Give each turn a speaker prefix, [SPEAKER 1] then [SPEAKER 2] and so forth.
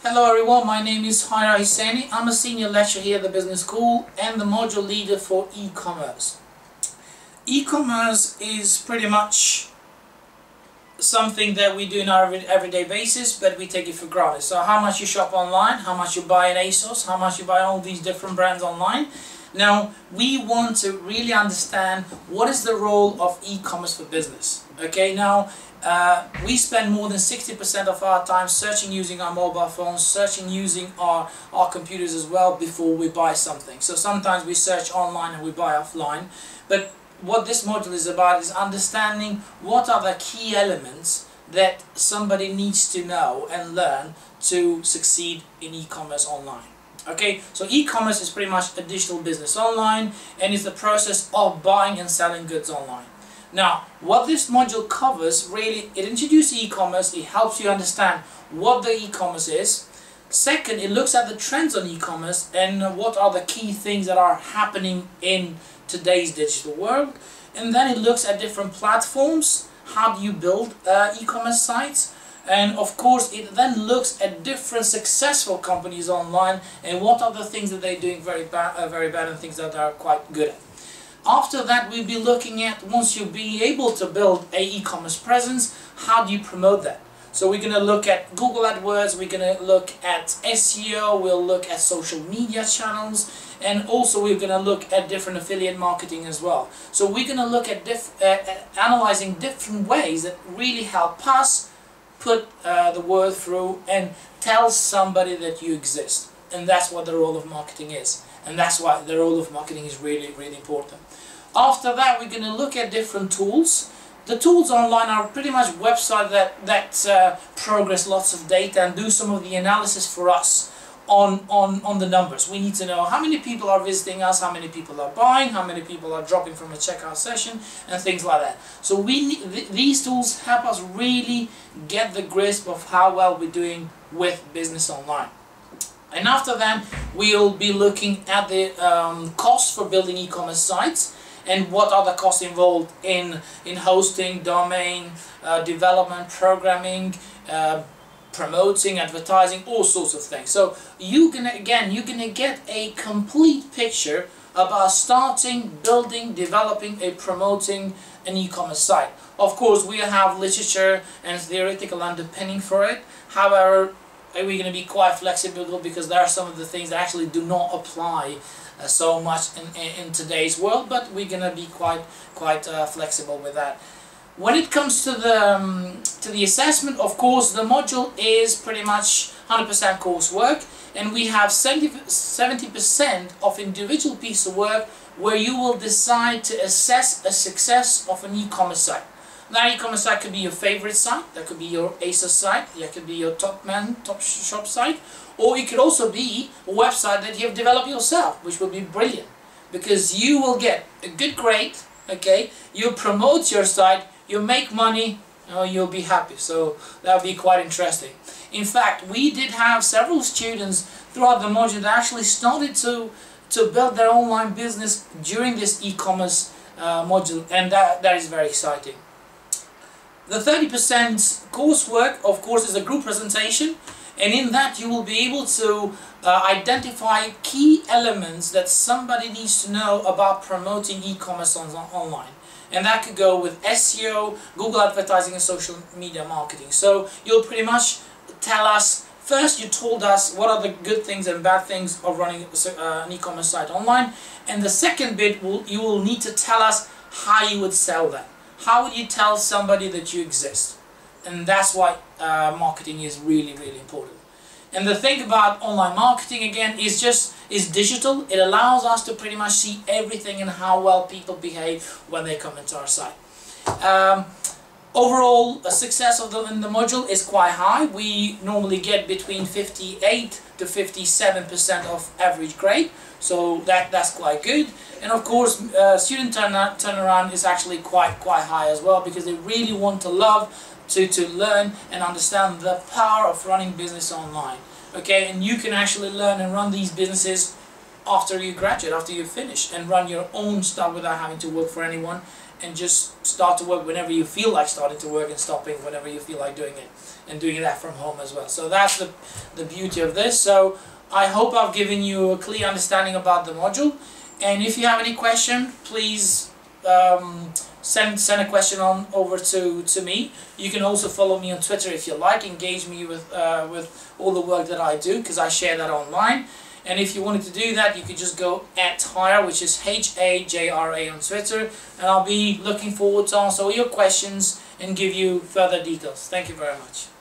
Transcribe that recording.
[SPEAKER 1] Hello everyone, my name is Haira Hussaini. I'm a senior lecturer here at the Business School and the module leader for e-commerce. E-commerce is pretty much something that we do on our everyday basis, but we take it for granted. So how much you shop online, how much you buy in ASOS, how much you buy all these different brands online. Now, we want to really understand what is the role of e-commerce for business. Okay, now we spend more than 60% of our time searching using our mobile phones, searching using our computers as well before we buy something. So sometimes we search online and we buy offline. But what this module is about is understanding what are the key elements that somebody needs to know and learn to succeed in e-commerce online. Okay, so e-commerce is pretty much a digital business online and is the process of buying and selling goods online. Now, what this module covers, really, it introduces e-commerce, it helps you understand what the e-commerce is. Second, it looks at the trends on e-commerce and what are the key things that are happening in today's digital world. And then it looks at different platforms, how do you build e-commerce sites. And of course, it then looks at different successful companies online and what are the things that they're doing very bad and things that are quite good at. After that, we'll be looking at, once you'll be able to build a e-commerce presence, how do you promote that? So we're going to look at Google AdWords, we're going to look at SEO, we'll look at social media channels, and also we're going to look at different affiliate marketing as well. So we're going to look at analyzing different ways that really help us put the word through and tell somebody that you exist. And that's what the role of marketing is. And that's why the role of marketing is really, really important. After that, we're going to look at different tools. The tools online are pretty much websites that progress lots of data and do some of the analysis for us on the numbers. We need to know how many people are visiting us, how many people are buying, how many people are dropping from a checkout session, and things like that. So these tools help us really get the grasp of how well we're doing with business online. And after that, we'll be looking at the costs for building e-commerce sites and what are the costs involved in hosting, domain, development, programming, promoting, advertising, all sorts of things. So you're gonna get a complete picture about starting, building, developing, promoting an e-commerce site. Of course, we have literature and theoretical underpinning for it. However, we're going to be quite flexible because there are some of the things that actually do not apply so much in today's world, but we're going to be quite flexible with that. When it comes to the assessment, of course, the module is pretty much 100% coursework, and we have 70% of individual piece of work where you will decide to assess a success of an e-commerce site. That e-commerce site could be your favorite site, that could be your ASOS site, that could be your top shop site, or it could also be a website that you have developed yourself, which will be brilliant, because you will get a good grade, okay, you promote your site, you make money, you'll be happy, so that will be quite interesting. In fact, we did have several students throughout the module that actually started to build their online business during this e-commerce module, and that is very exciting. The 30% coursework, of course, is a group presentation, and in that you will be able to identify key elements that somebody needs to know about promoting e-commerce online. And that could go with SEO, Google advertising, and social media marketing. So you'll pretty much tell us, first you told us what are the good things and bad things of running an e-commerce site online, and the second bit, you will need to tell us how you would sell that. How would you tell somebody that you exist? And that's why marketing is really, really important. And the thing about online marketing, again, is digital. It allows us to pretty much see everything and how well people behave when they come into our site. Overall, the success in the module is quite high. We normally get between 58 to 57% of average grade, so that's quite good. And of course, student turnaround is actually quite high as well, because they really want to learn and understand the power of running business online. Okay, and you can actually learn and run these businesses after you graduate, after you finish, and run your own stuff without having to work for anyone, and just start to work whenever you feel like starting to work, and stopping whenever you feel like doing it, and doing that from home as well. So that's the beauty of this. So I hope I've given you a clear understanding about the module, and if you have any question, please send a question on over to me. You can also follow me on Twitter if you like, engage me with all the work that I do, because I share that online. And if you wanted to do that, you could just go @Hajra, which is Hajra on Twitter, and I'll be looking forward to answer all your questions and give you further details. Thank you very much.